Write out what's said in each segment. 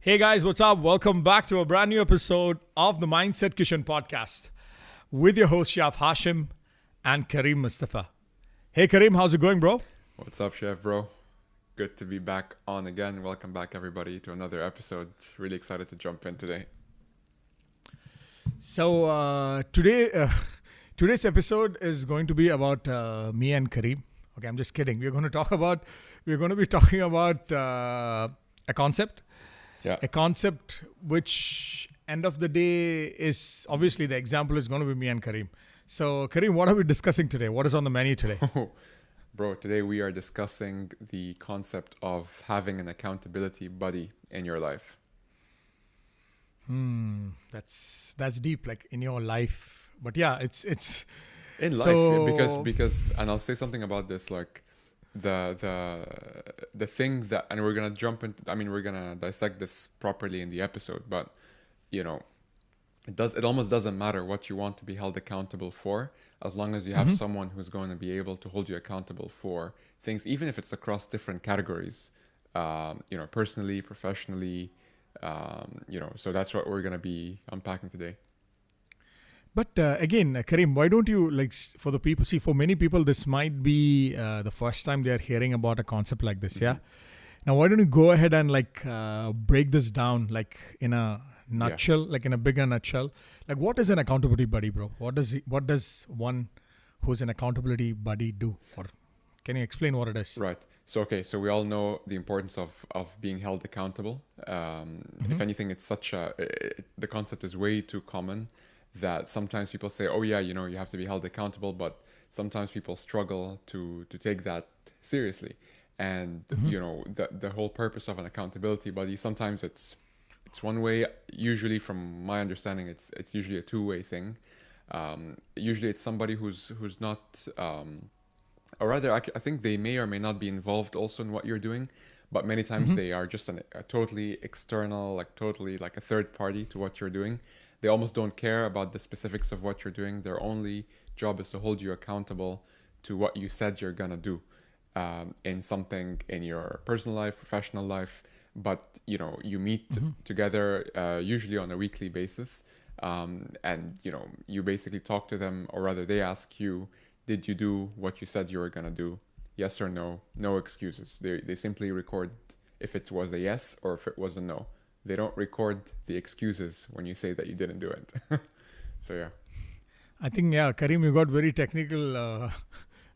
Hey guys, what's up? Welcome back to a brand new episode of the Mindset Kitchen podcast with your host Sheyaf Hashim and Kareem Mustafa. Hey Kareem, how's it going, bro? What's up, Chef, bro? Good to be back on again. Welcome back, everybody, to another episode. Really excited to jump in today. So today's episode is going to be about me and Kareem. Okay, I'm just kidding. We're going to be talking about a concept. Yeah. A concept which, end of the day, is obviously the example is going to be me and Kareem. So, Kareem, what are we discussing today? What is on the menu today? Bro, today we are discussing the concept of having an accountability buddy in your life. That's deep, like in your life. But yeah, it's In so, life, because and I'll say something about this, like the thing that, and we're gonna jump into, we're gonna dissect this properly in the episode, but you know, it almost doesn't matter what you want to be held accountable for, as long as you have someone who's going to be able to hold you accountable for things, even if it's across different categories, personally, professionally, so that's what we're gonna be unpacking today. But again, Kareem, why don't you, like, for the people, see, for many people, this might be the first time they're hearing about a concept like this, yeah? Now, why don't you go ahead and, like, break this down, like, in a nutshell, like, in a bigger nutshell? Like, what is an accountability buddy, bro? What does one who's an accountability buddy do? Or can you explain what it is? Right. So we all know the importance of being held accountable. If anything, it's the concept is way too common, that sometimes people say, oh yeah, you have to be held accountable, but sometimes people struggle to take that seriously. And the whole purpose of an accountability buddy, sometimes it's one way. Usually, from my understanding, it's usually a two-way thing. Usually it's somebody who's not, or rather, I think they may or may not be involved also in what you're doing, but many times they are just a totally external, totally like a third party to what you're doing. They almost don't care about the specifics of what you're doing. Their only job is to hold you accountable to what you said you're gonna do, in something in your personal life, professional life. But you meet together usually on a weekly basis, and you basically talk to them, or rather they ask you, did you do what you said you were gonna do? Yes or no? No excuses. They simply record if it was a yes or if it was a no. They don't record the excuses when you say that you didn't do it. So yeah. I think, yeah, Kareem, you got very technical.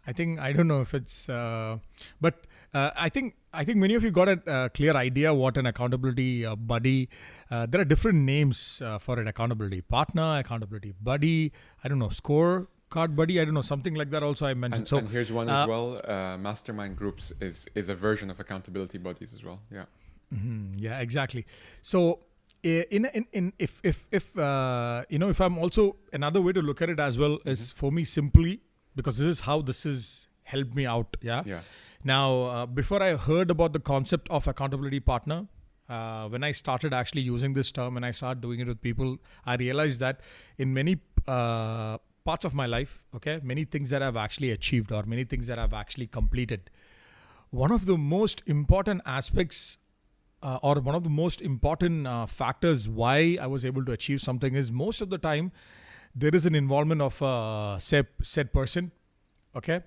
I don't know if it's, but I think many of you got a clear idea what an accountability buddy. There are different names for an accountability partner, accountability buddy. I don't know, scorecard buddy. I don't know, something like that. Also, I mentioned. And here's one as well. Mastermind groups is a version of accountability buddies as well. Yeah. Yeah, exactly. So, if I'm also, another way to look at it as well is, for me, simply, because this is how this has helped me out. Yeah. Now, before I heard about the concept of accountability partner, when I started actually using this term and I started doing it with people, I realized that in many parts of my life, many things that I've actually achieved or many things that I've actually completed, one of the most important aspects or one of the most important factors why I was able to achieve something is, most of the time there is an involvement of a said person. There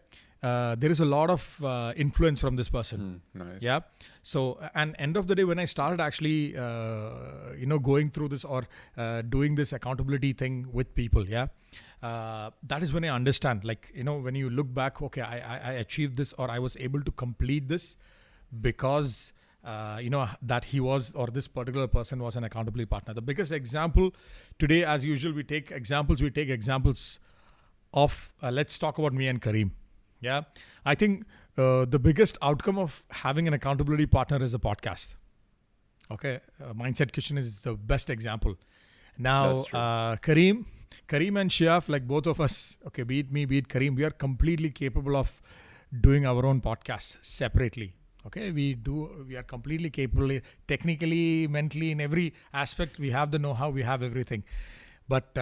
is a lot of influence from this person. Nice. Yeah. So, and end of the day, when I started actually going through this or doing this accountability thing with people, that is when I understand, when you look back, I achieved this, or I was able to complete this because that he was, or this particular person was, an accountability partner. The biggest example today, as usual, we take examples of, let's talk about me and Kareem. Yeah. I think the biggest outcome of having an accountability partner is a podcast. Mindset Kitchen is the best example. Now, Kareem and Sheyaf, like both of us, be it me, be it Kareem, we are completely capable of doing our own podcasts separately. We are completely capable, technically, mentally, in every aspect. We have the know-how, we have everything. But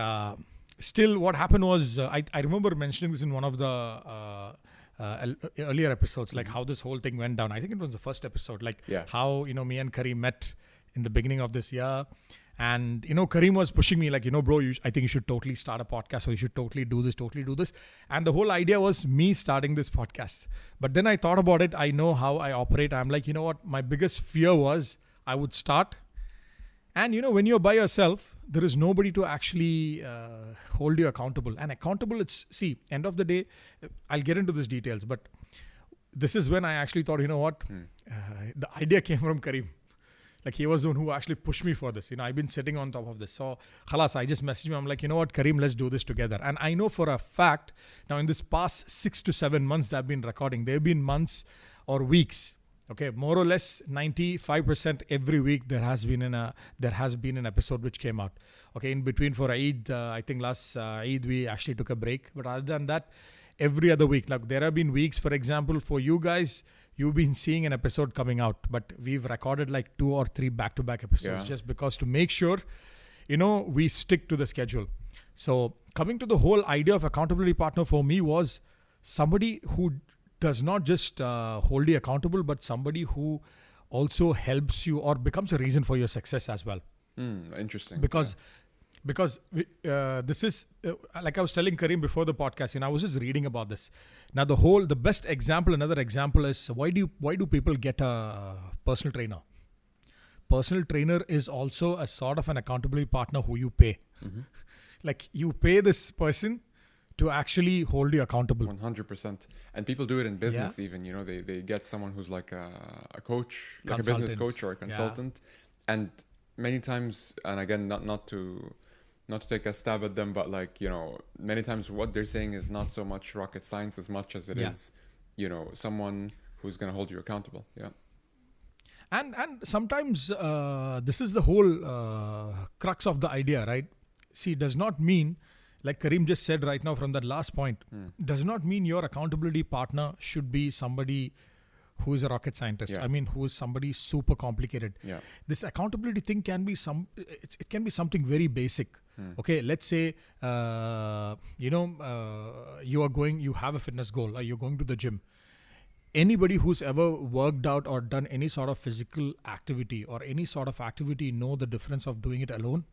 still, what happened was, I remember mentioning this in one of the earlier episodes, like how this whole thing went down. I think it was the first episode, how me and Kareem met in the beginning of this year. And, Kareem was pushing me like, bro, I think you should totally start a podcast, or you should totally do this. And the whole idea was me starting this podcast. But then I thought about it. I know how I operate. I'm like, you know what? My biggest fear was I would start. And, when you're by yourself, there is nobody to actually hold you accountable. And accountable, end of the day, I'll get into these details. But this is when I actually thought, you know what? The idea came from Kareem. Like, he was the one who actually pushed me for this. I've been sitting on top of this. So, khalas, I just messaged him. I'm like, you know what, Kareem, let's do this together. And I know for a fact, now in this past 6 to 7 months that I've been recording, there have been months or weeks, okay, more or less 95% every week there has been an episode which came out. Okay, in between for Eid, I think last Eid we actually took a break. But other than that, every other week, like there have been weeks, for example, for you guys, you've been seeing an episode coming out, but we've recorded like 2 or 3 back-to-back episodes just because to make sure, we stick to the schedule. So coming to the whole idea of accountability partner for me was somebody who does not just hold you accountable, but somebody who also helps you or becomes a reason for your success as well. Interesting. Because this is like I was telling Kareem before the podcast, I was just reading about this. Now the best example, another example is why do people get a personal trainer? Personal trainer is also a sort of an accountability partner who you pay. Like you pay this person to actually hold you accountable. 100%. And people do it in business even, they get someone who's like a coach, like a business coach or a consultant. And many times, and again, not to take a stab at them, but like, many times what they're saying is not so much rocket science as much as it is, someone who's going to hold you accountable. Yeah. And sometimes this is the whole crux of the idea, right? See, it does not mean, like Kareem just said right now from that last point, does not mean your accountability partner should be somebody who is a rocket scientist. Yeah. I mean, who is somebody super complicated. Yeah. This accountability thing can be it can be something very basic. Okay, let's say, you have a fitness goal, or you're going to the gym. Anybody who's ever worked out or done any sort of physical activity or any sort of activity know the difference of doing it alone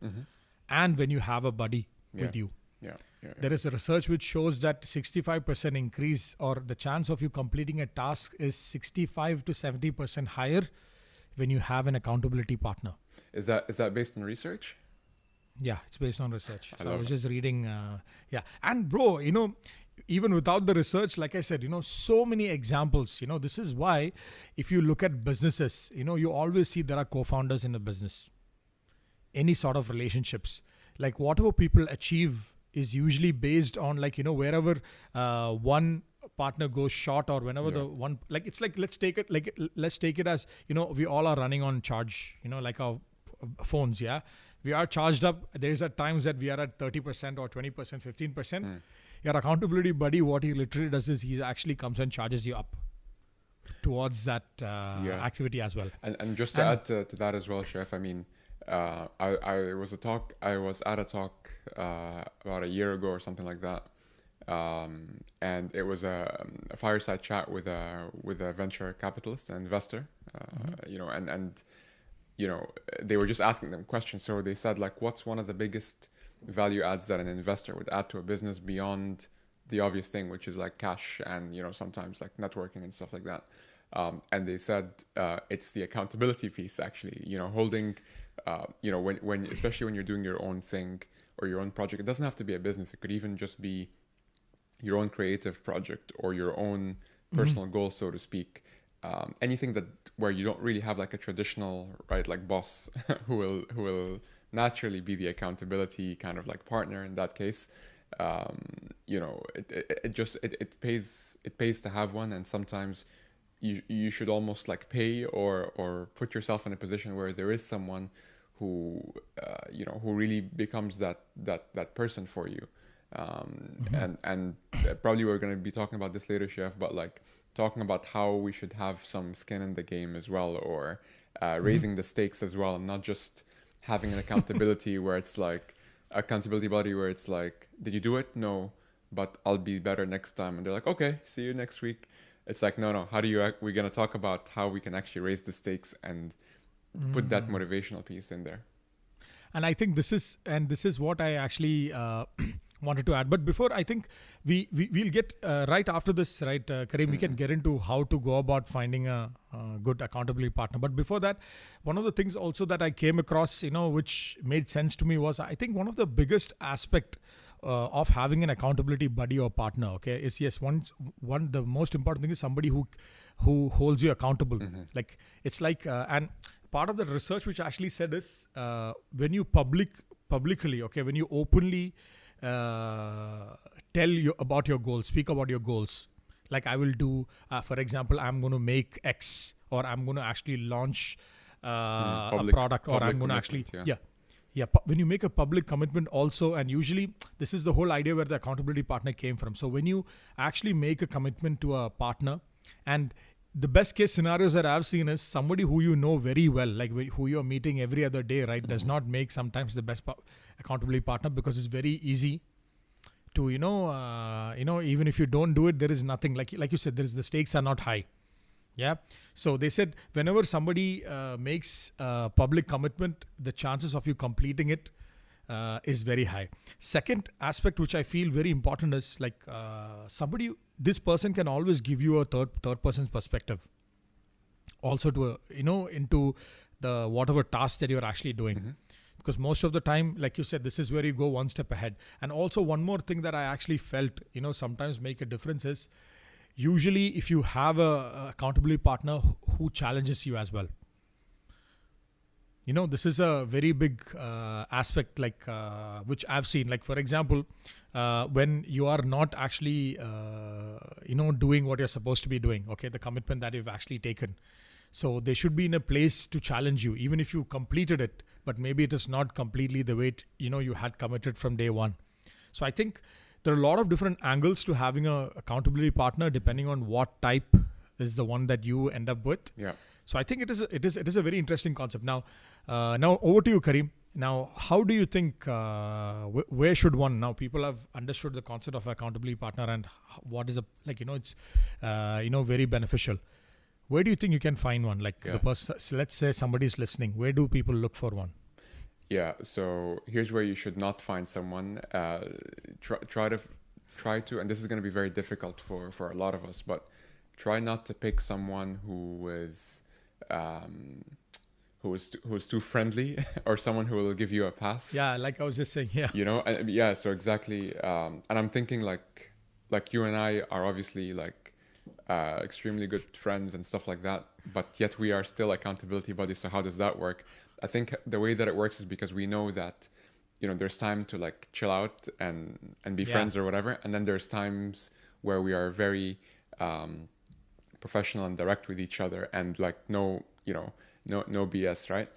and when you have a buddy with you. Yeah. There is a research which shows that 65% increase, or the chance of you completing a task is 65 to 70% higher when you have an accountability partner. Is that based on research? Yeah, it's based on research. I So I was just reading. And bro, even without the research, like I said, so many examples. This is why if you look at businesses, you always see there are co-founders in a business. Any sort of relationships, like whatever people achieve is usually based on like, wherever one partner goes short, or whenever the one, like, it's like, let's take it as, we all are running on charge, like our phones. Yeah. We are charged up. There's at times that we are at 30% or 20%, 15%. Your accountability buddy, what he literally does is he actually comes and charges you up towards that activity as well. And just to add to that as well, Sheyaf, I mean, I was at a talk about a year ago or something like that, and it was a fireside chat with a venture capitalist and investor, and they were just asking them questions. So they said, like, what's one of the biggest value adds that an investor would add to a business beyond the obvious thing, which is like cash and sometimes like networking and stuff like that. And they said it's the accountability piece, actually. Holding when especially when you're doing your own thing or your own project. It doesn't have to be a business. It could even just be your own creative project or your own personal goal, so to speak. Anything where you don't really have like a traditional, right, like boss who will naturally be the accountability kind of like partner in that case. It pays to have one, and sometimes you should almost like pay or put yourself in a position where there is someone who really becomes that person for you. And probably we're going to be talking about this later, Chef, but like talking about how we should have some skin in the game as well, or raising the stakes as well, and not just having an accountability where it's like accountability body where it's like, did you do it? No, but I'll be better next time. And they're like, okay, see you next week. It's like, no, we're going to talk about how we can actually raise the stakes and put that motivational piece in there. And I think this is what I actually wanted to add. But before, I think we'll get right after this, right, Kareem, we can get into how to go about finding a good accountability partner. But before that, one of the things also that I came across, which made sense to me was, I think one of the biggest aspect of having an accountability buddy or partner, okay, is yes, one the most important thing is somebody who holds you accountable. Like it's like and part of the research which actually said is when you publicly, okay, when you openly tell you about your goals, speak about your goals, like I will do, for example, I'm going to make X, or I'm going to actually launch a product, or I'm going to actually, when you make a public commitment also, and usually this is the whole idea where the accountability partner came from. So when you actually make a commitment to a partner, and the best case scenarios that I've seen is somebody who you know very well, like who you're meeting every other day, right, does not make sometimes the best accountability partner, because it's very easy to, even if you don't do it, there is nothing, like you said, the stakes are not high. Yeah. So they said whenever somebody makes a public commitment, the chances of you completing it is very high. Second aspect, which I feel very important, is like this person can always give you a third person's perspective also to into the whatever task that you're actually doing. Because most of the time, like you said, this is where you go one step ahead. And also one more thing that I actually felt sometimes make a difference is, usually if you have a accountability partner who challenges you as well, this is a very big aspect, like which I've seen. Like, for example, when you are not actually, doing what you're supposed to be doing, okay, the commitment that you've actually taken. So they should be in a place to challenge you, even if you completed it, but maybe it is not completely the way you had committed from day one. So I think there are a lot of different angles to having a accountability partner, depending on what type is the one that you end up with. Yeah. So I think it is a very interesting concept. Now over to you, Kareem. Now, how do you think, where should one, now people have understood the concept of accountability partner and what is it's, very beneficial. Where do you think you can find one? Like the person, so let's say somebody's listening, where do people look for one? Yeah, so here's where you should not find someone. Try to, and this is going to be very difficult for a lot of us, but try not to pick someone who is too friendly or someone who will give you a pass. Yeah, like I was just saying. Yeah. So exactly. And I'm thinking like you and I are obviously like extremely good friends and stuff like that, but yet we are still accountability buddies. So how does that work? I think the way that it works is because we know that, there's time to like chill out and be friends or whatever. And then there's times where we are very professional and direct with each other, and like no BS, right?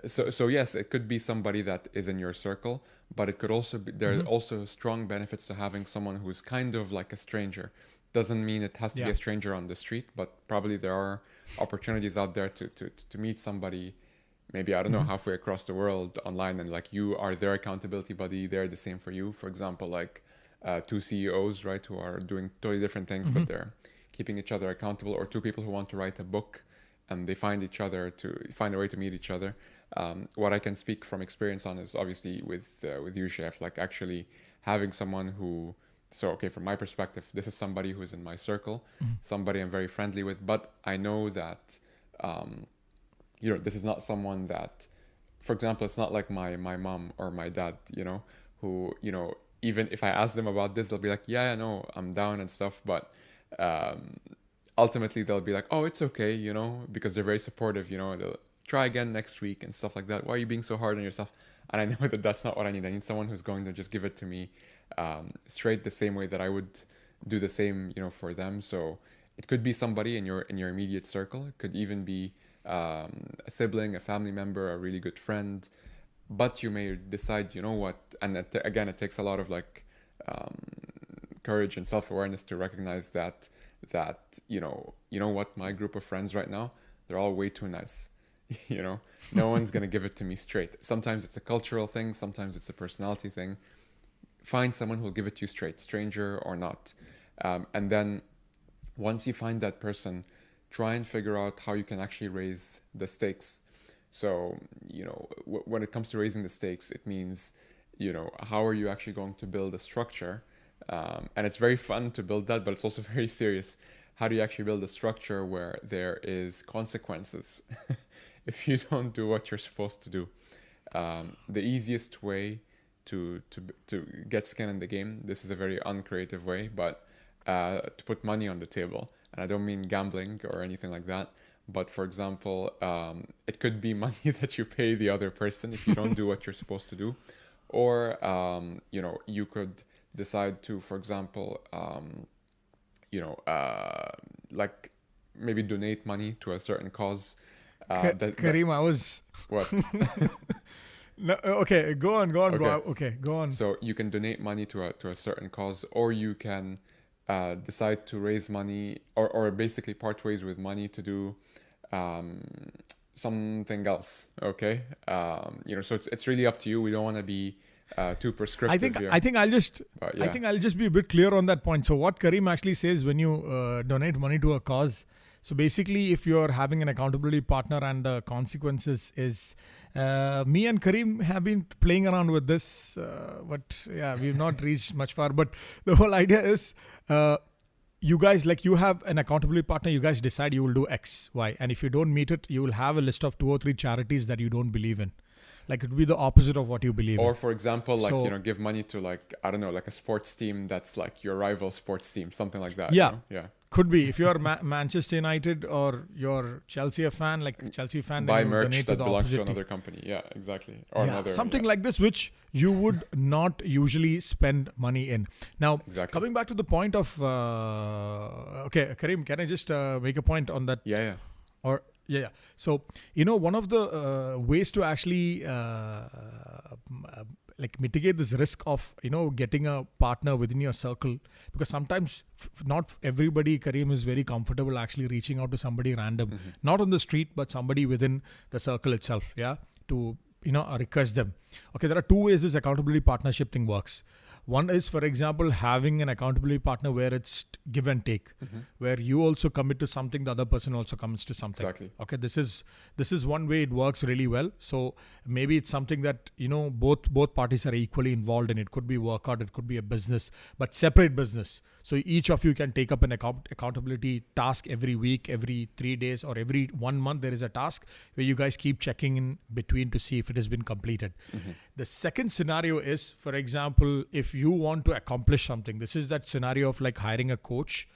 So yes, it could be somebody that is in your circle, but it could also be, there are also strong benefits to having someone who's kind of like a stranger. Doesn't mean it has to be a stranger on the street, but probably there are opportunities out there to meet somebody, maybe, I don't know, halfway across the world online, and like you are their accountability buddy, they're the same for you. For example, like two CEOs, right, who are doing totally different things, but they're keeping each other accountable, or two people who want to write a book and they find a way to meet each other. What I can speak from experience on is obviously with you, Sheyaf, like actually having someone who, so, okay, from my perspective, this is somebody who's in my circle, somebody I'm very friendly with, but I know that, this is not someone that, for example, it's not like my mom or my dad, who, even if I ask them about this, they'll be like, yeah, no, I'm down and stuff. But ultimately, they'll be like, oh, it's okay, because they're very supportive, they'll try again next week and stuff like that. Why are you being so hard on yourself? And I know that that's not what I need. I need someone who's going to just give it to me straight, the same way that I would do the same, for them. So it could be somebody in your immediate circle. It could even be a sibling, a family member, a really good friend. But you may decide, what, and again, it takes a lot of like courage and self-awareness to recognize that what, my group of friends right now, they're all way too nice. No one's gonna give it to me straight. Sometimes it's a cultural thing, sometimes it's a personality thing. Find someone who'll give it to you straight, stranger or not. And then once you find that person, try and figure out how you can actually raise the stakes. So, when it comes to raising the stakes, it means, how are you actually going to build a structure? And it's very fun to build that, but it's also very serious. How do you actually build a structure where there is consequences if you don't do what you're supposed to do? The easiest way to get skin in the game, this is a very uncreative way, but to put money on the table. And I don't mean gambling or anything like that. But for example, it could be money that you pay the other person if you don't do what you're supposed to do. Or, you could decide to, for example, like maybe donate money to a certain cause. Kareem, I was... What? No, okay, go on, Okay. bro. Okay, go on. So you can donate money to a certain cause, or you can decide to raise money or basically part ways with money to do something else. Okay, so it's really up to you. We don't want to be too prescriptive here. I think I'll just But, yeah. I think I'll just be a bit clear on that point. So what Kareem actually says, when you donate money to a cause, so basically if you're having an accountability partner and the consequences is, me and Kareem have been playing around with this, but yeah, we've not reached much far. But the whole idea is, you guys, like, you have an accountability partner, you guys decide you will do X, Y, and if you don't meet it, you will have a list of 2 or 3 charities that you don't believe in. Like, it would be the opposite of what you believe in. Or for example, like, So- give money to, like, I don't know, like a sports team that's like your rival sports team, something like that. Yeah. Yeah. Could be. If you're Manchester United or you're Chelsea fan, like Chelsea fan, Buy then you merch donate that the belongs to opposite team. another company. Yeah, exactly. Or Yeah, another. something yeah. like this, which you would not usually spend money in. Now, Exactly. coming back to the point of, okay, Kareem, can I just make a point on that? Yeah. Or yeah. So, one of the ways to actually like mitigate this risk of getting a partner within your circle, because sometimes not everybody, Kareem, is very comfortable actually reaching out to somebody random, not on the street, but somebody within the circle itself, to request them. Okay, there are 2 ways this accountability partnership thing works. One is, for example, having an accountability partner where it's give and take, where you also commit to something, the other person also commits to something. Exactly. Okay, this is one way it works really well. So maybe it's something that both parties are equally involved in. It could be workout, it could be a business, but separate business. So each of you can take up an accountability task every week, every 3 days, or every 1 month. There is a task where you guys keep checking in between to see if it has been completed. The second scenario is, for example, if you want to accomplish something, this is that scenario of like hiring a coach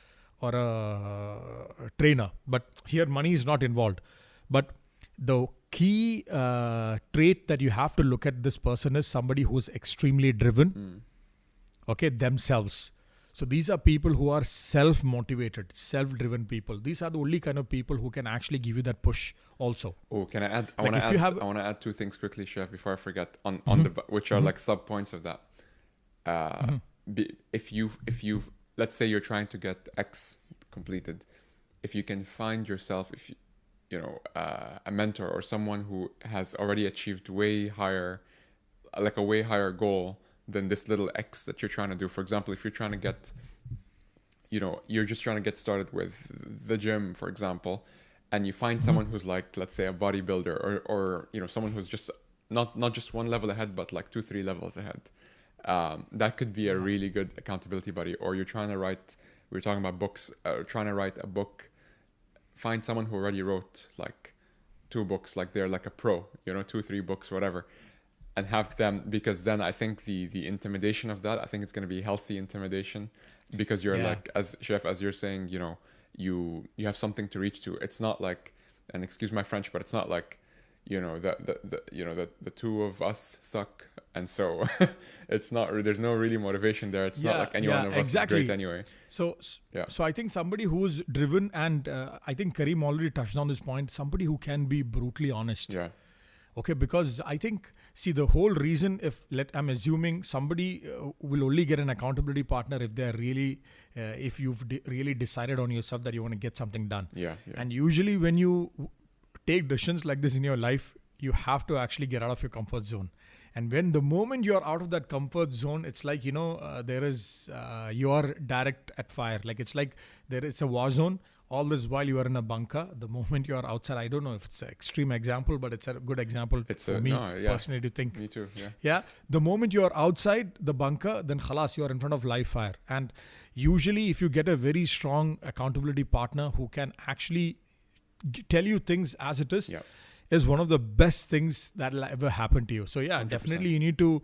or a trainer, but here money is not involved. But the key trait that you have to look at this person is somebody who's extremely driven, okay, themselves. So these are people who are self-motivated, self-driven people. These are the only kind of people who can actually give you that push also. Oh, can I add? I Like, want if to you add. have- I want to add 2 things quickly, Chef, before I forget. On the which are like sub points of that. If you let's say you're trying to get X completed, if you can find yourself, if a mentor or someone who has already achieved way higher goal than this little X that you're trying to do. For example, if you're trying to get, you're just trying to get started with the gym, for example, and you find someone who's like, let's say, a bodybuilder or someone who's just not just 1 level ahead, but like 2-3 levels ahead. That could be a really good accountability buddy. Or you're trying to write, we're talking about books, trying to write a book, find someone who already wrote like 2 books, like they're like a pro, 2-3 books, whatever, and have them, because then I think the intimidation of that, I think it's going to be healthy intimidation, because you're like, as Chef, as you're saying, you have something to reach to. It's not like, and excuse my French, but it's not like, the 2 of us suck, and so it's not. There's no really motivation there. It's not like any one of us is great anyway. So I think somebody who's driven, and I think Kareem already touched on this point. Somebody who can be brutally honest. Yeah. Okay, because I think, see, the whole reason, I'm assuming somebody will only get an accountability partner if they're really, if you've really decided on yourself that you want to get something done. Yeah. And usually when you take decisions like this in your life, you have to actually get out of your comfort zone. And when the moment you're out of that comfort zone, it's like, there is, you're direct at fire. Like, it's like it's a war zone all this while you are in a bunker. The moment you are outside, I don't know if it's an extreme example, but it's a good example for me personally to think. Me too, yeah. Yeah, the moment you are outside the bunker, then khalas, you are in front of live fire. And usually if you get a very strong accountability partner who can actually tell you things as it is one of the best things that will ever happen to you. So yeah, 100%. Definitely you need to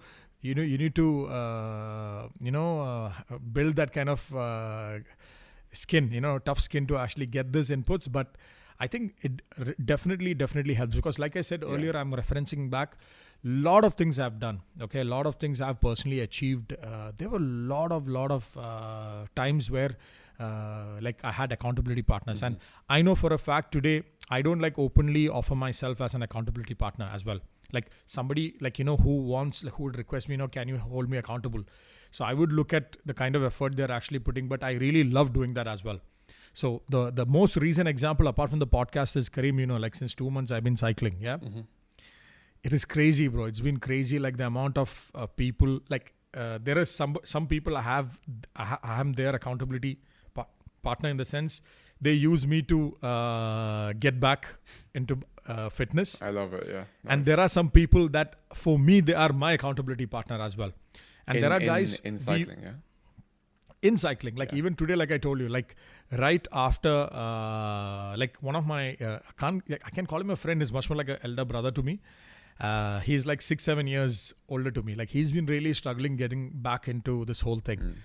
build that kind of skin, tough skin to actually get these inputs. But I think it definitely helps, because like I said earlier, I'm referencing back, lot of things I've done. Okay, a lot of things I've personally achieved. There were a lot of times where like I had accountability partners, and I know for a fact today I don't like openly offer myself as an accountability partner as well. Like somebody who would request me, can you hold me accountable? So I would look at the kind of effort they're actually putting, but I really love doing that as well. So the most recent example apart from the podcast is Kareem, like since 2 months I've been cycling. Yeah. It is crazy, bro. It's been crazy. Like the amount of people, like there are some people I am their accountability partner, in the sense they use me to get back into fitness. I love it. Yeah. Nice. And there are some people that for me, they are my accountability partner as well. And there are guys in cycling. In cycling, like even today, like I told you, like right after, like one of my, I can call him a friend, is much more like an elder brother to me. He's like 6-7 years older to me. Like he's been really struggling getting back into this whole thing.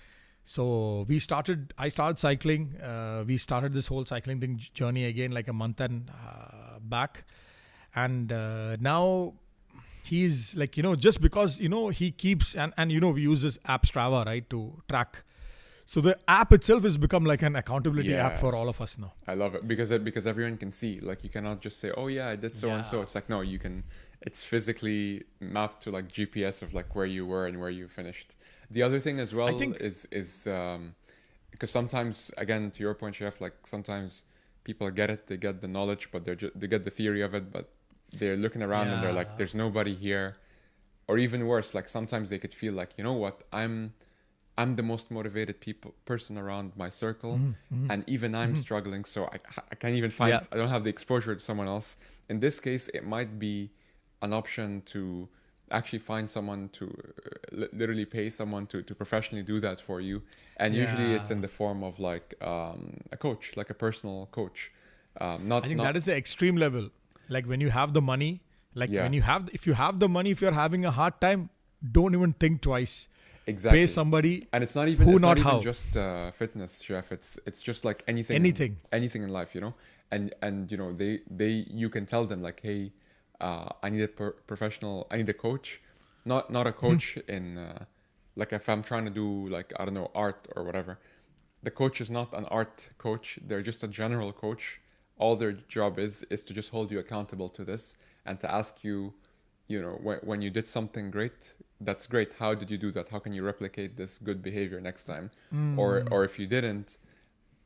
So I started cycling. We started this whole cycling thing journey again, like a month and back. And now he's like, just because, he keeps, and we use this app Strava, right, to track. So the app itself has become like an accountability app for all of us now. I love it because everyone can see. Like you cannot just say, "Oh yeah, I did so and so." It's like no, you can. It's physically mapped to like GPS of like where you were and where you finished. The other thing as well is because sometimes, again, to your point, Sheyaf, like sometimes people get it, they get the knowledge, but they get the theory of it, but they're looking around and they're like, "There's nobody here," or even worse, like sometimes they could feel like, you know what, I'm the most motivated person around my circle, and even I'm struggling, so I can't even find. I don't have the exposure to someone else. In this case, it might be an option to actually find someone to literally pay someone to professionally do that for you, and usually it's in the form of like a coach, like a personal coach. I think that is the extreme level. Like when you have the money, if you have the money, if you're having a hard time, don't even think twice. Exactly. Pay somebody, and it's not even just fitness, Chef. It's just like anything in life, and you can tell them like, hey, I need a professional, I need a coach, not a coach in like if I'm trying to do like, I don't know, art or whatever. The coach is not an art coach. They're just a general coach. All their job is to just hold you accountable to this and to ask you, when you did something great, that's great. How did you do that? How can you replicate this good behavior next time? Or if you didn't,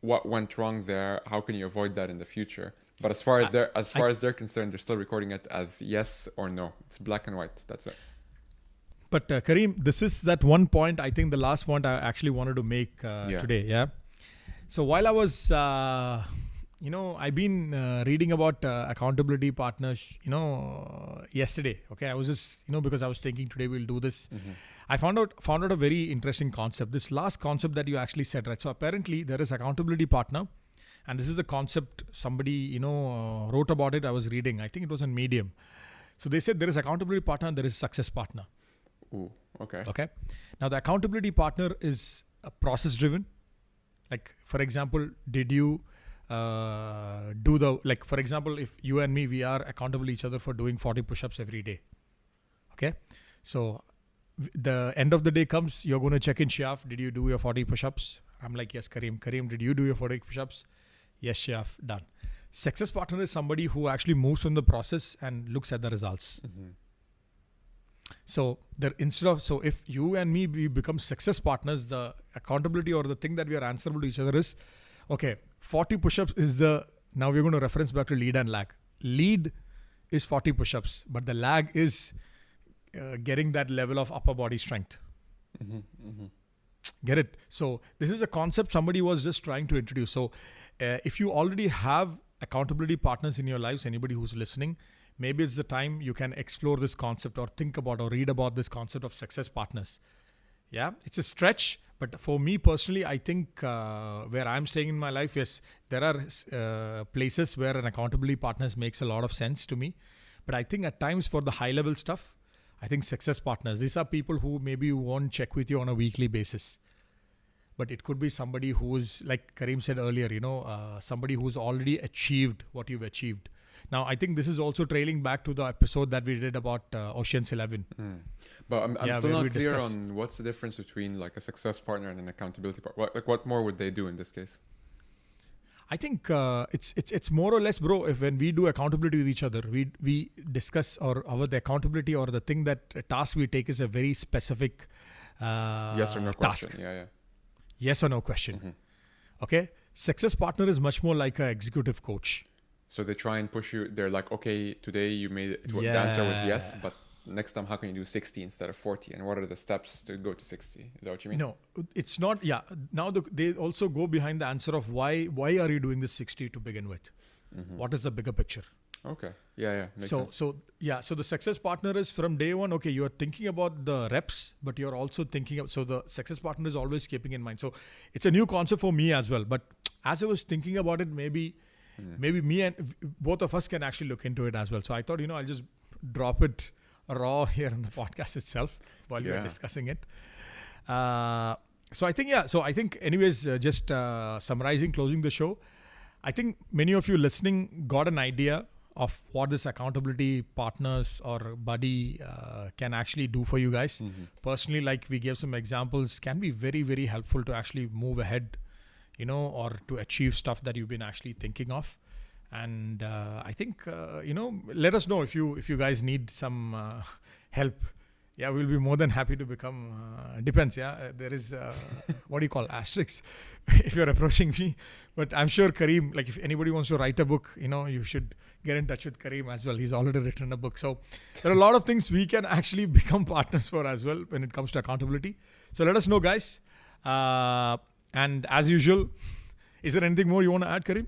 what went wrong there? How can you avoid that in the future? But as far as they're concerned, they're still recording it as yes or no. It's black and white. That's it. But Kareem, this is that one point. I think the last point I actually wanted to make today. Yeah. So while I was, I've been reading about accountability partners, yesterday. Okay, I was just, because I was thinking today we'll do this. I found out a very interesting concept. This last concept that you actually said, right? So apparently there is accountability partner. And this is the concept somebody, wrote about it. I was reading. I think it was on Medium. So they said there is accountability partner and there is success partner. Ooh, okay. Okay. Now the accountability partner is process driven. Like, for example, did you for example, if you and me, we are accountable each other for doing 40 push-ups every day. Okay. So the end of the day comes, you're going to check in, Sheyaf, did you do your 40 push-ups? I'm like, yes, Kareem. Kareem, did you do your 40 push-ups? Yes, Sheyaf, done. Success partner is somebody who actually moves from the process and looks at the results. So if you and me, we become success partners, the accountability or the thing that we are answerable to each other is, okay, 40 push-ups is now we're going to reference back to lead and lag. Lead is 40 push-ups, but the lag is getting that level of upper body strength. Get it? So this is a concept somebody was just trying to introduce. So if you already have accountability partners in your lives, anybody who's listening, maybe it's the time you can explore this concept or think about or read about this concept of success partners. Yeah, it's a stretch, but for me personally, I think where I'm staying in my life, yes, there are places where an accountability partners makes a lot of sense to me. But I think at times for the high level stuff, I think success partners, these are people who maybe won't check with you on a weekly basis. But it could be somebody who is, like Kareem said earlier, somebody who's already achieved what you've achieved. Now, I think this is also trailing back to the episode that we did about Ocean's 11. But I'm still not clear on what's the difference between like a success partner and an accountability partner. What more would they do in this case? I think it's more or less, bro, if when we do accountability with each other, we discuss the accountability or the thing that task we take is a very specific yes or no task. question. Yeah. Yes or no question. Okay. Success partner is much more like an executive coach. So they try and push you. They're like, okay, today you made it. The answer was yes, but next time, how can you do 60 instead of 40? And what are the steps to go to 60? Is that what you mean? No, it's not. Yeah. Now they also go behind the answer of why are you doing this 60 to begin with? What is the bigger picture? Okay. Yeah. Makes sense. So the success partner is from day one, okay, you're thinking about the reps, but you're also thinking of, so the success partner is always keeping in mind. So it's a new concept for me as well. But as I was thinking about it, maybe me and both of us can actually look into it as well. So I thought, I'll just drop it raw here in the podcast itself while we're discussing it. So I think anyways, just summarizing, closing the show, I think many of you listening got an idea of what this accountability partners or buddy can actually do for you guys. Personally, like we gave some examples, can be very, very helpful to actually move ahead, or to achieve stuff that you've been actually thinking of. And I think, let us know if you guys need some help. Yeah, we'll be more than happy to become, depends. Yeah, there is, what do you call, asterisks if you're approaching me. But I'm sure Kareem, like if anybody wants to write a book, you should get in touch with Kareem as well. He's already written a book. So there are a lot of things we can actually become partners for as well when it comes to accountability. So let us know, guys. And as usual, is there anything more you want to add, Kareem?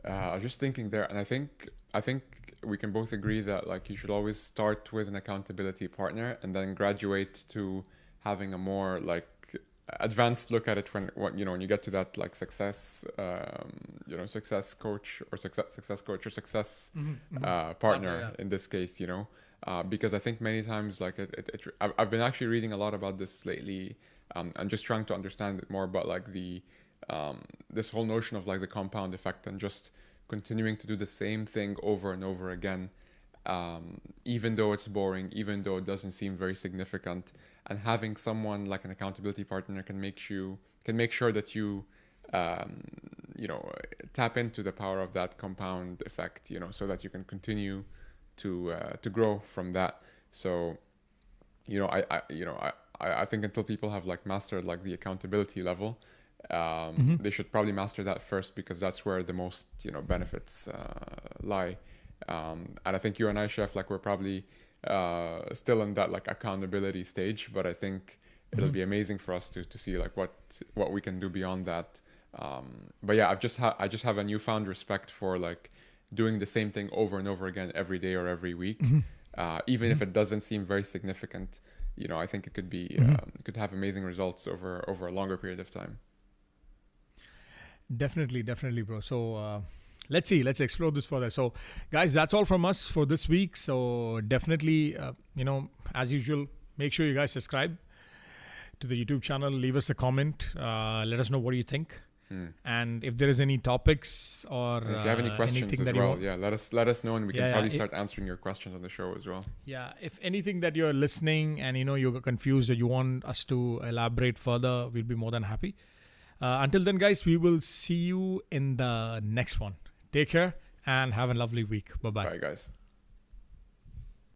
I was just thinking there, and I think we can both agree that like you should always start with an accountability partner and then graduate to having a more like advanced look at it when you get to that like success coach or success partner in this case, because I think many times like I've been actually reading a lot about this lately, and just trying to understand it more about like the this whole notion of like the compound effect and just continuing to do the same thing over and over again, even though it's boring, even though it doesn't seem very significant, and having someone like an accountability partner can make sure that you tap into the power of that compound effect, so that you can continue to grow from that. So I think until people have like mastered like the accountability level, they should probably master that first, because that's where the most benefits lie. And I think you and I, Chef, like we're probably still in that like accountability stage, but I think it'll be amazing for us to see like what we can do beyond that. But yeah, I just have a newfound respect for like doing the same thing over and over again every day or every week, even if it doesn't seem very significant. I think it could be it could have amazing results over a longer period of time. Definitely, bro. So let's explore this further. So guys, that's all from us for this week. So definitely, as usual, make sure you guys subscribe to the YouTube channel, leave us a comment, let us know what you think. And if there is any topics or if you have any questions as well, let us know, and we can probably start answering your questions on the show as well. Yeah, if anything that you're listening and you're confused or you want us to elaborate further, we'll be more than happy. Until then, guys, we will see you in the next one. Take care and have a lovely week. Bye-bye. Bye, guys.